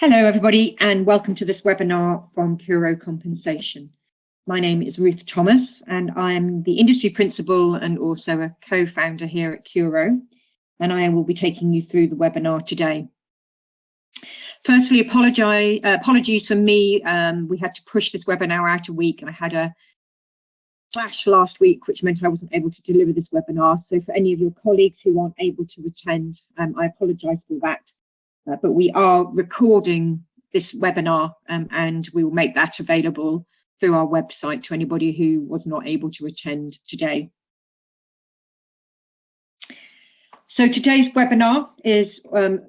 Hello everybody and welcome to this webinar from Curo Compensation. My name is Ruth Thomas and I'm the industry principal and also a co-founder here at Curo, and I will be taking you through the webinar today. Firstly, apologies for me. We had to push this webinar out a week and I had a clash last week, which meant I wasn't able to deliver this webinar. So for any of your colleagues who aren't able to attend, I apologise for that. But we are recording this webinar and we will make that available through our website to anybody who was not able to attend today. So today's webinar is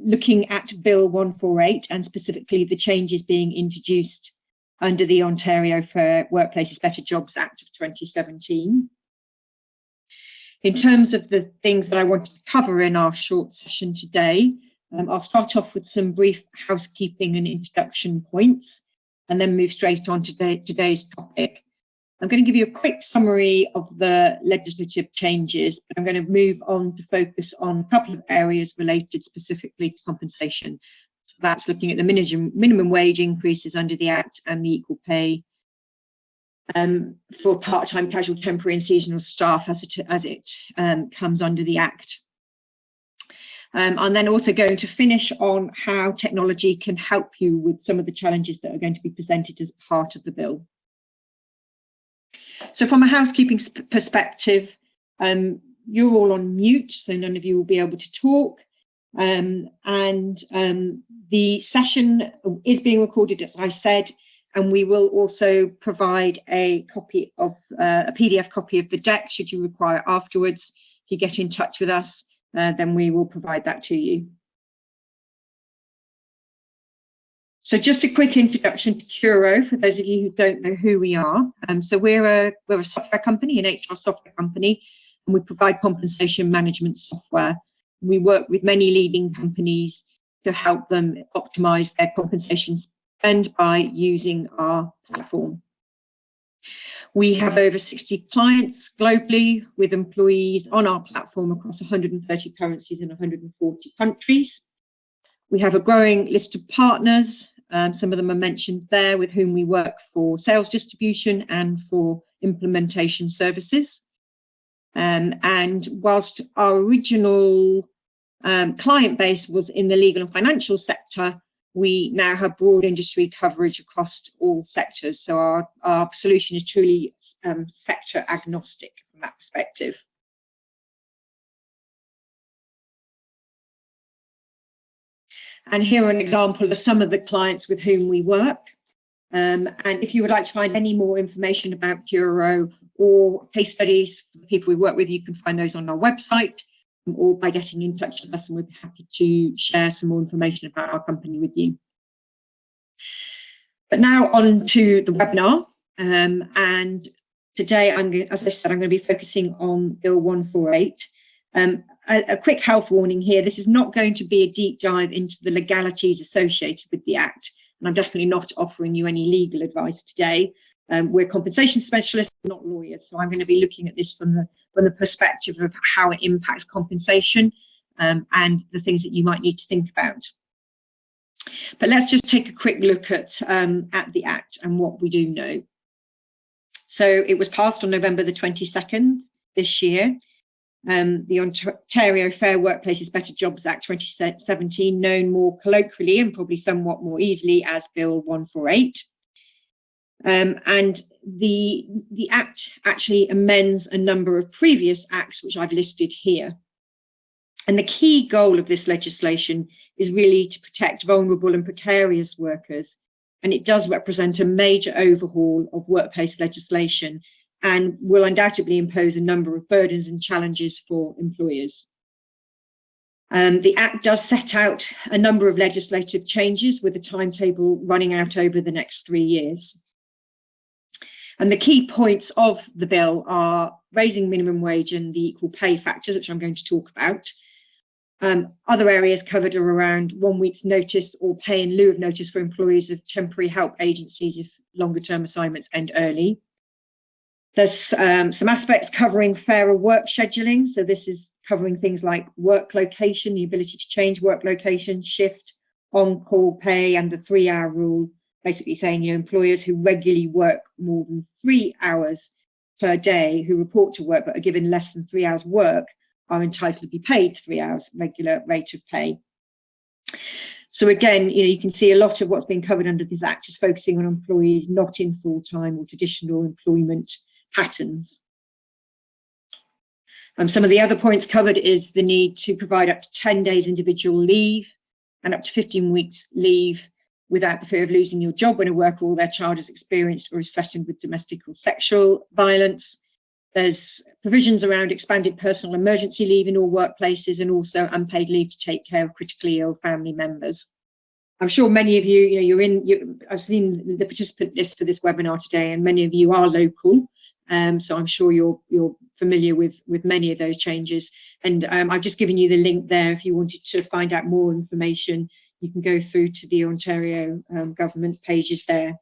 looking at Bill 148 and specifically the changes being introduced under the Ontario Fair Workplaces Better Jobs Act of 2017. In terms of the things that I wanted to cover in our short session today, I'll start off with some brief housekeeping and introduction points and then move straight on to today's topic. I'm going to give you a quick summary of the legislative changes, but I'm going to move on to focus on a couple of areas related specifically to compensation. So that's looking at the minimum wage increases under the Act and the equal pay for part-time, casual, temporary and seasonal staff as it comes under the Act. I'm then also going to finish on how technology can help you with some of the challenges that are going to be presented as part of the bill. So from a housekeeping perspective, you're all on mute, so none of you will be able to talk. The session is being recorded, as I said, and we will also provide a copy of a PDF copy of the deck should you require afterwards. If you get in touch with us, then we will provide that to you. So just a quick introduction to Curo for those of you who don't know who we are. So we're a software company, an HR software company, and we provide compensation management software. We work with many leading companies to help them optimize their compensation spend by using our platform. We have over 60 clients globally with employees on our platform across 130 currencies in 140 countries. We have a growing list of partners. Some of them are mentioned there, with whom we work for sales distribution and for implementation services. And whilst our original client base was in the legal and financial sector, we now have broad industry coverage across all sectors. So our solution is truly sector agnostic from that perspective. And here are an example of some of the clients with whom we work. And if you would like to find any more information about Curo or case studies for the people we work with, you can find those on our website or by getting in touch with us, and we'd be happy to share some more information about our company with you. But now on to the webinar, and today, as I said, I'm going to be focusing on Bill 148. A quick health warning here, this is not going to be a deep dive into the legalities associated with the Act, and I'm definitely not offering you any legal advice today. We're compensation specialists, not lawyers, so I'm going to be looking at this from the perspective of how it impacts compensation and the things that you might need to think about. But let's just take a quick look at the Act and what we do know. So it was passed on November the 22nd this year. The Ontario Fair Workplaces Better Jobs Act 2017, known more colloquially and probably somewhat more easily as Bill 148. And the Act actually amends a number of previous acts, which I've listed here. And the key goal of this legislation is really to protect vulnerable and precarious workers. And it does represent a major overhaul of workplace legislation and will undoubtedly impose a number of burdens and challenges for employers. The Act does set out a number of legislative changes with a timetable running out over the next 3 years. And the key points of the bill are raising minimum wage and the equal pay factors, which I'm going to talk about. Other areas covered are around 1 week's notice or pay in lieu of notice for employees of temporary help agencies if longer term assignments end early. There's some aspects covering fairer work scheduling. So this is covering things like work location, the ability to change work location, shift, on-call pay and the 3-hour rule, basically saying, employers who regularly work more than 3 hours per day, who report to work but are given less than 3 hours work, are entitled to be paid 3 hours regular rate of pay. So again, you can see a lot of what's been covered under this Act is focusing on employees not in full-time or traditional employment patterns. Some of the other points covered is the need to provide up to 10 days individual leave and up to 15 weeks leave without the fear of losing your job when a worker or their child has experienced or is threatened with domestic or sexual violence. There's provisions around expanded personal emergency leave in all workplaces and also unpaid leave to take care of critically ill family members. I'm sure many of you, I've seen the participant list for this webinar today, and many of you are local. So I'm sure you're familiar with many of those changes. And I've just given you the link there. If you wanted to find out more information, you can go through to the Ontario government pages there.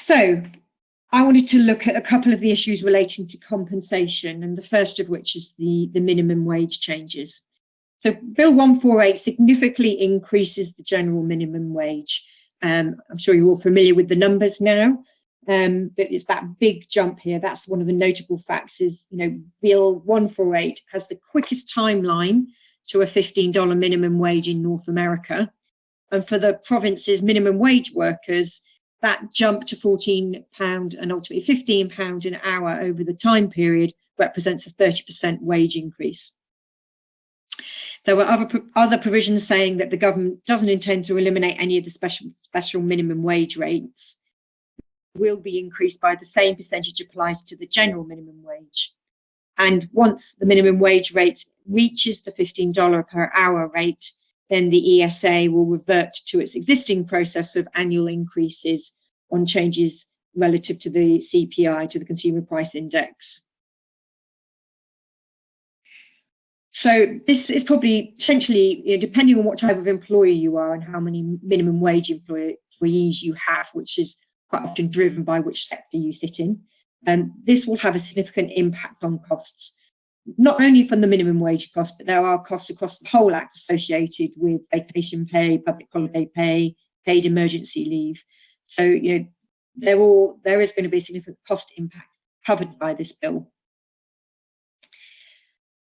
So I wanted to look at a couple of the issues relating to compensation, and the first of which is the minimum wage changes. So Bill 148 significantly increases the general minimum wage. I'm sure you're all familiar with the numbers now. But it's that big jump here. That's one of the notable facts is, Bill 148 has the quickest timeline to a $15 minimum wage in North America. And for the province's minimum wage workers, that jump to £14 and ultimately £15 an hour over the time period represents a 30% wage increase. There were other provisions saying that the government doesn't intend to eliminate any of the special minimum wage rates. Will be increased by the same percentage applies to the general minimum wage. And once the minimum wage rate reaches the $15 per hour rate, then the ESA will revert to its existing process of annual increases on changes relative to the CPI, to the Consumer Price Index. So this is probably essentially, depending on what type of employer you are and how many minimum wage employees you have, which is quite often driven by which sector you sit in, this will have a significant impact on costs, not only from the minimum wage cost, but there are costs across the whole Act associated with vacation pay, public holiday pay, paid emergency leave. So there is going to be a significant cost impact covered by this bill.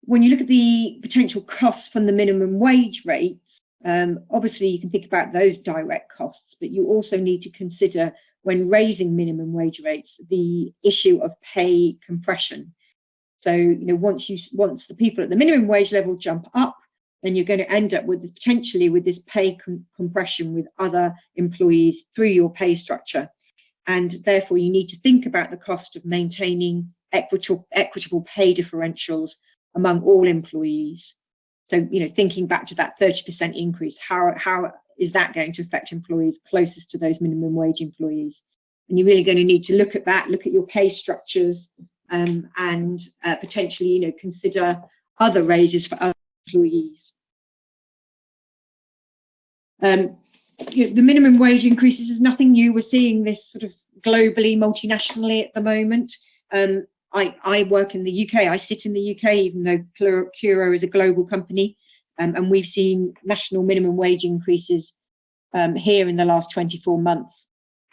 When you look at the potential costs from the minimum wage rates, obviously you can think about those direct costs, but you also need to consider, when raising minimum wage rates, the issue of pay compression. So, once the people at the minimum wage level jump up, then you're going to end up with potentially with this pay compression with other employees through your pay structure. And therefore, you need to think about the cost of maintaining equitable pay differentials among all employees. So, thinking back to that 30% increase, how is that going to affect employees closest to those minimum wage employees? And you're really going to need to look at that, look at your pay structures, and potentially, consider other raises for other employees. The minimum wage increases is nothing new. We're seeing this sort of globally, multinationally at the moment. I work in the UK. I sit in the UK, even though Curo is a global company, and we've seen national minimum wage increases here in the last 24 months.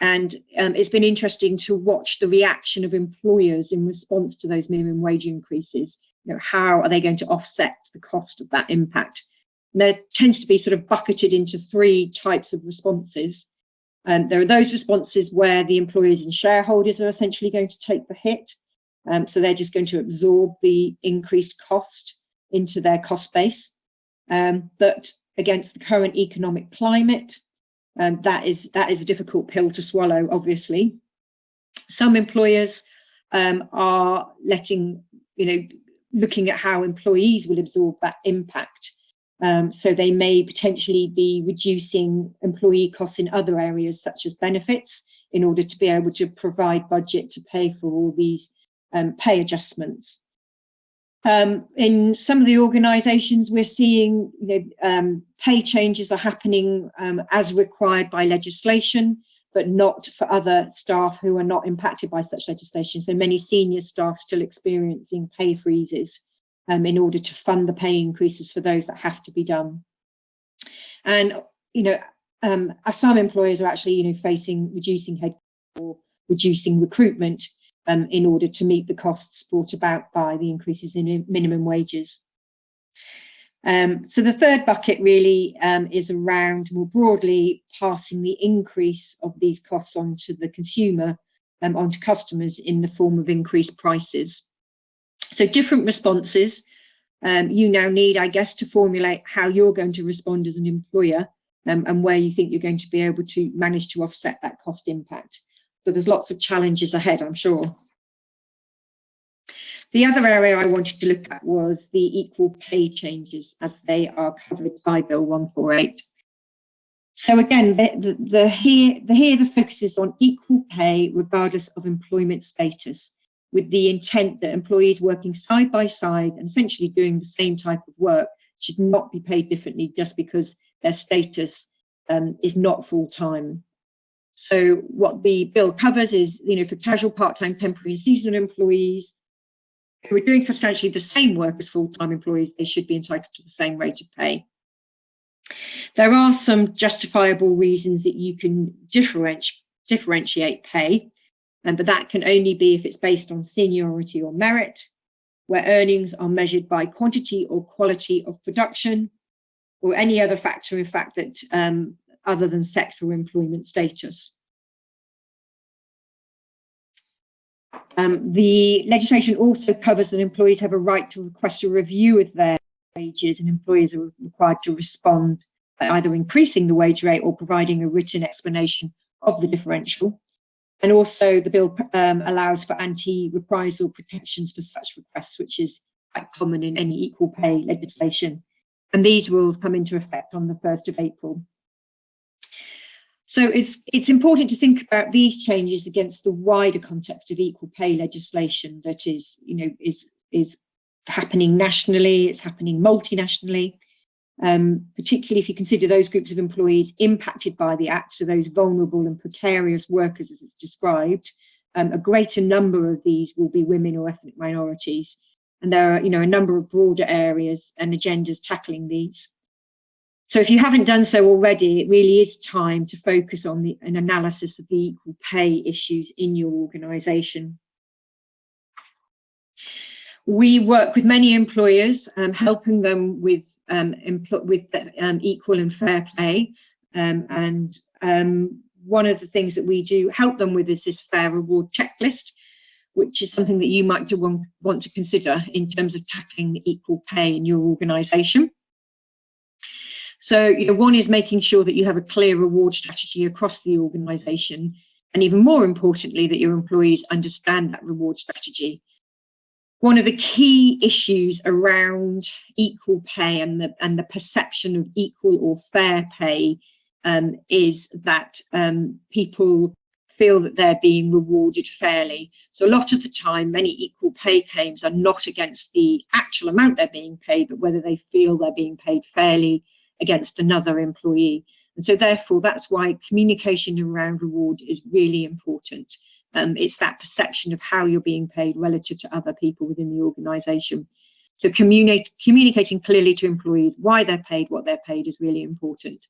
And it's been interesting to watch the reaction of employers in response to those minimum wage increases. How are they going to offset the cost of that impact? And there tends to be sort of bucketed into three types of responses. There are those responses where the employers and shareholders are essentially going to take the hit. So they're just going to absorb the increased cost into their cost base. But against the current economic climate, that is a difficult pill to swallow, obviously. Some employers are looking at how employees will absorb that impact. So they may potentially be reducing employee costs in other areas, such as benefits, in order to be able to provide budget to pay for all these pay adjustments. In some of the organisations, we're seeing pay changes are happening as required by legislation, but not for other staff who are not impacted by such legislation. So many senior staff still experiencing pay freezes in order to fund the pay increases for those that have to be done. And, some employers are actually, facing reducing headcount or reducing recruitment in order to meet the costs brought about by the increases in minimum wages. So the third bucket really is around more broadly passing the increase of these costs onto the consumer, onto customers in the form of increased prices. So different responses you now need, I guess, to formulate how you're going to respond as an employer and where you think you're going to be able to manage to offset that cost impact. So there's lots of challenges ahead, I'm sure. The other area I wanted to look at was the equal pay changes as they are covered by Bill 148. So again, the focus is on equal pay regardless of employment status, with the intent that employees working side by side and essentially doing the same type of work should not be paid differently just because their status is not full-time. So what the bill covers is, for casual, part-time, temporary, and seasonal employees who are doing substantially the same work as full-time employees, they should be entitled to the same rate of pay. There are some justifiable reasons that you can differentiate pay, but that can only be if it's based on seniority or merit, where earnings are measured by quantity or quality of production, or any other factor, in fact, that other than sex or employment status. The legislation also covers that employees have a right to request a review of their wages, and employees are required to respond by either increasing the wage rate or providing a written explanation of the differential. And also the bill allows for anti-reprisal protections for such requests, which is quite common in any equal pay legislation. And these rules come into effect on the 1st of April. So it's important to think about these changes against the wider context of equal pay legislation that is happening nationally, it's happening multinationally, particularly if you consider those groups of employees impacted by the Act, so those vulnerable and precarious workers as it's described. A greater number of these will be women or ethnic minorities, and there are a number of broader areas and agendas tackling these. So if you haven't done so already, it really is time to focus on an analysis of the equal pay issues in your organisation. We work with many employers, helping them with equal and fair play. One of the things that we do help them with is this fair reward checklist, which is something that you might want to consider in terms of tackling equal pay in your organisation. So, one is making sure that you have a clear reward strategy across the organisation, and even more importantly, that your employees understand that reward strategy. One of the key issues around equal pay and the perception of equal or fair pay is that people feel that they're being rewarded fairly. So a lot of the time, many equal pay claims are not against the actual amount they're being paid, but whether they feel they're being paid fairly against another employee. And so therefore, that's why communication around reward is really important. It's that perception of how you're being paid relative to other people within the organisation. So communicating clearly to employees why they're paid, what they're paid is really important.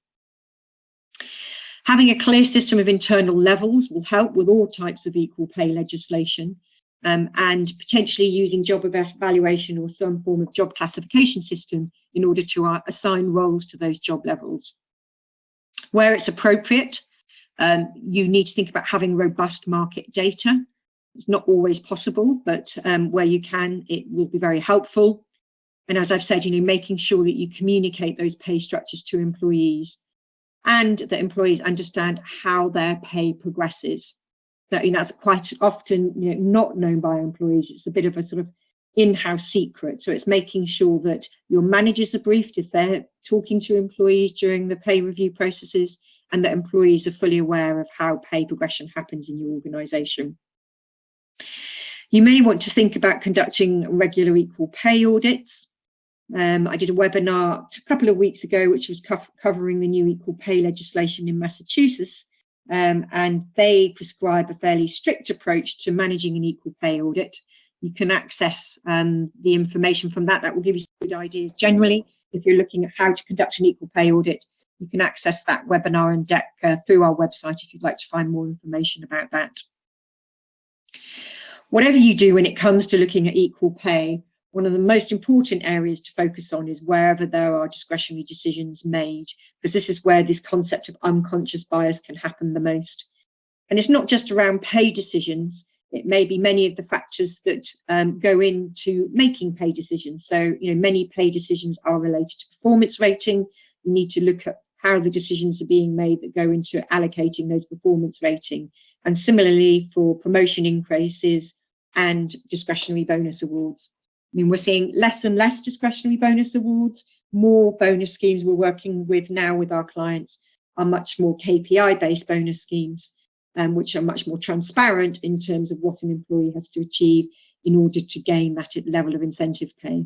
Having a clear system of internal levels will help with all types of equal pay legislation, and potentially using job evaluation or some form of job classification system in order to assign roles to those job levels. Where it's appropriate, you need to think about having robust market data. It's not always possible, but where you can, it will be very helpful. And as I've said, making sure that you communicate those pay structures to employees, and that employees understand how their pay progresses. So, that's quite often not known by employees. It's a bit of a sort of in-house secret. So it's making sure that your managers are briefed if they're talking to employees during the pay review processes, and that employees are fully aware of how pay progression happens in your organisation. You may want to think about conducting regular equal pay audits. I did a webinar a couple of weeks ago, which was covering the new equal pay legislation in Massachusetts, and they prescribe a fairly strict approach to managing an equal pay audit. You can access the information from that. That will give you some good ideas generally, if you're looking at how to conduct an equal pay audit, you can access that webinar and deck through our website if you'd like to find more information about that. Whatever you do when it comes to looking at equal pay, one of the most important areas to focus on is wherever there are discretionary decisions made, because this is where this concept of unconscious bias can happen the most. And it's not just around pay decisions, it may be many of the factors that go into making pay decisions. So, many pay decisions are related to performance rating. You need to look at how the decisions are being made that go into allocating those performance rating. And similarly for promotion increases and discretionary bonus awards. We're seeing less and less discretionary bonus awards. More bonus schemes we're working with now with our clients are much more KPI-based bonus schemes, which are much more transparent in terms of what an employee has to achieve in order to gain that level of incentive pay.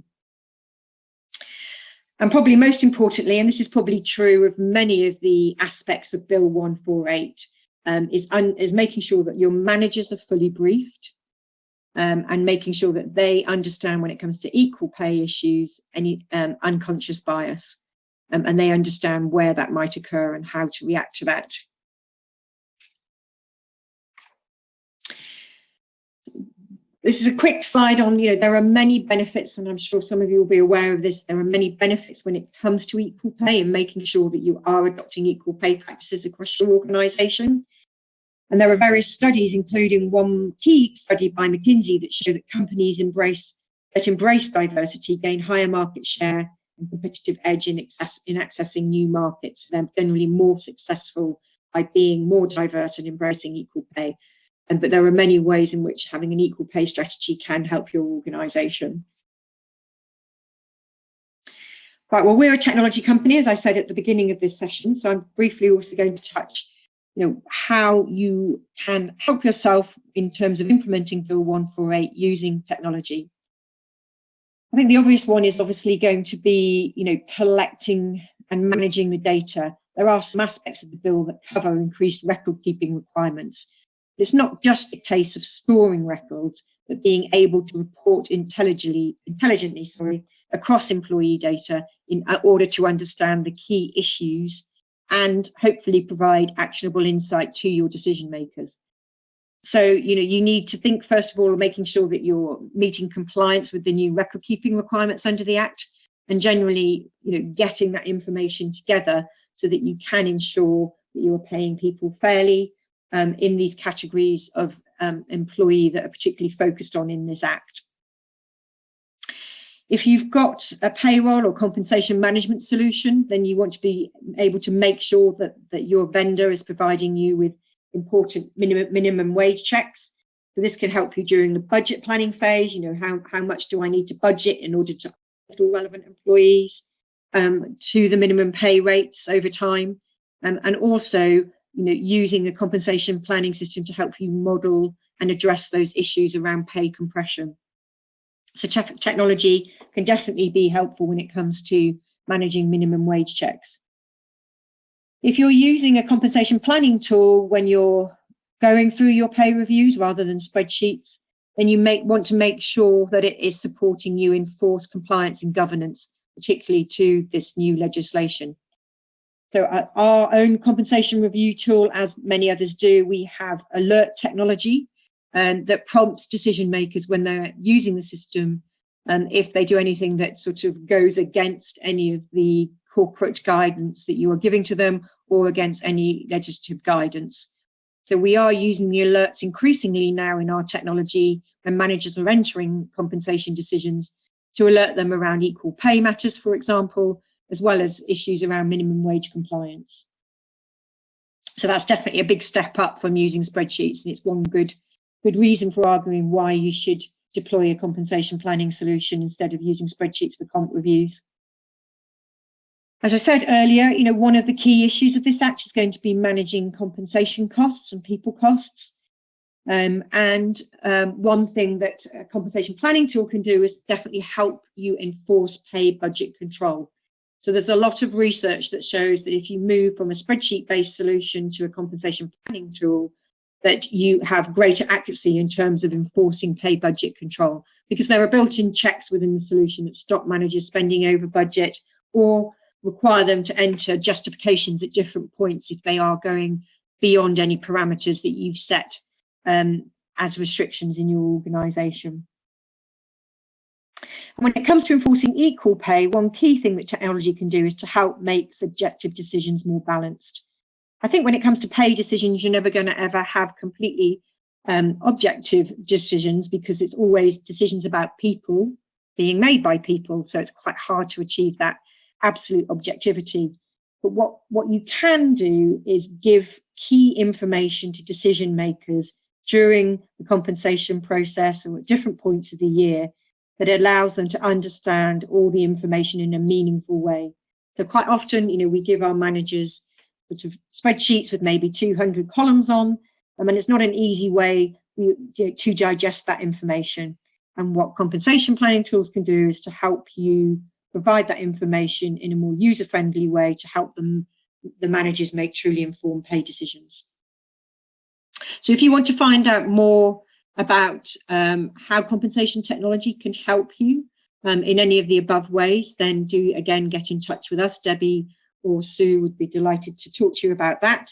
And probably most importantly, and this is probably true of many of the aspects of Bill 148, is making sure that your managers are fully briefed and making sure that they understand when it comes to equal pay issues, any unconscious bias, and they understand where that might occur and how to react to that. This is a quick slide on, there are many benefits, and I'm sure some of you will be aware of this. There are many benefits when it comes to equal pay and making sure that you are adopting equal pay practices across your organisation. And there are various studies, including one key study by McKinsey, that show that companies that embrace diversity gain higher market share and competitive edge in accessing new markets. They're generally more successful by being more diverse and embracing equal pay. But there are many ways in which having an equal pay strategy can help your organisation. Right, well, we're a technology company, as I said at the beginning of this session, so I'm briefly also going to touch how you can help yourself in terms of implementing Bill 148 using technology. I think the obvious one is obviously going to be, collecting and managing the data. There are some aspects of the bill that cover increased record-keeping requirements. It's not just a case of storing records, but being able to report intelligently across employee data in order to understand the key issues and hopefully provide actionable insight to your decision makers. So, you need to think, first of all, of making sure that you're meeting compliance with the new record keeping requirements under the Act, and generally, getting that information together so that you can ensure that you are paying people fairly in these categories of employee that are particularly focused on in this Act. If you've got a payroll or compensation management solution, then you want to be able to make sure that your vendor is providing you with important minimum wage checks. So this can help you during the budget planning phase. How much do I need to budget in order to all relevant employees to the minimum pay rates over time, and also using the compensation planning system to help you model and address those issues around pay compression. So technology can definitely be helpful when it comes to managing minimum wage checks. If you're using a compensation planning tool when you're going through your pay reviews rather than spreadsheets, then you may want to make sure that it is supporting you in forced compliance and governance, particularly to this new legislation. So our own compensation review tool, as many others do, we have alert technology that prompts decision makers when they're using the system, if they do anything that sort of goes against any of the corporate guidance that you are giving to them or against any legislative guidance. So we are using the alerts increasingly now in our technology when managers are entering compensation decisions to alert them around equal pay matters, for example, as well as issues around minimum wage compliance. So that's definitely a big step up from using spreadsheets, and it's one good reason for arguing why you should deploy a compensation planning solution instead of using spreadsheets for comp reviews. As I said earlier, one of the key issues of this Act is going to be managing compensation costs and people costs. One thing that a compensation planning tool can do is definitely help you enforce pay budget control. So there's a lot of research that shows that if you move from a spreadsheet-based solution to a compensation planning tool, that you have greater accuracy in terms of enforcing pay budget control, because there are built-in checks within the solution that stop managers spending over budget or require them to enter justifications at different points if they are going beyond any parameters that you've set as restrictions in your organisation. When it comes to enforcing equal pay, one key thing that technology can do is to help make subjective decisions more balanced. I think when it comes to pay decisions, you're never going to ever have completely objective decisions, because it's always decisions about people being made by people. So it's quite hard to achieve that absolute objectivity. But what you can do is give key information to decision makers during the compensation process or at different points of the year that allows them to understand all the information in a meaningful way. So quite often, we give our managers sort of spreadsheets with maybe 200 columns on, and it's not an easy way to digest that information. And what compensation planning tools can do is to help you provide that information in a more user-friendly way to help the managers make truly informed pay decisions. So if you want to find out more about how compensation technology can help you in any of the above ways, then do again get in touch with us. Debbie or Sue would be delighted to talk to you about that.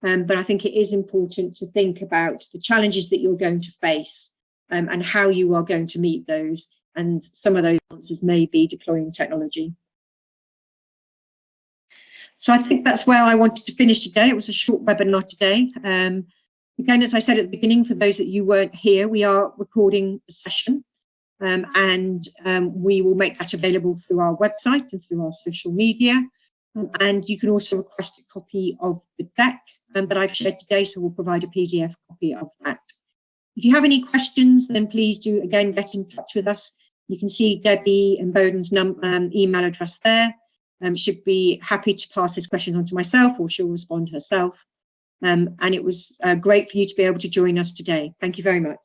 But I think it is important to think about the challenges that you're going to face and how you are going to meet those. And some of those answers may be deploying technology. So I think that's where I wanted to finish today. It was a short webinar today. Again, as I said at the beginning, for those that you weren't here, we are recording the session and we will make that available through our website and through our social media. And you can also request a copy of the deck that I've shared today, so we'll provide a PDF copy of that. If you have any questions, then please do again get in touch with us. You can see Debbie and Bowden's email address there. She'd be happy to pass this question on to myself, or she'll respond herself. And it was great for you to be able to join us today. Thank you very much.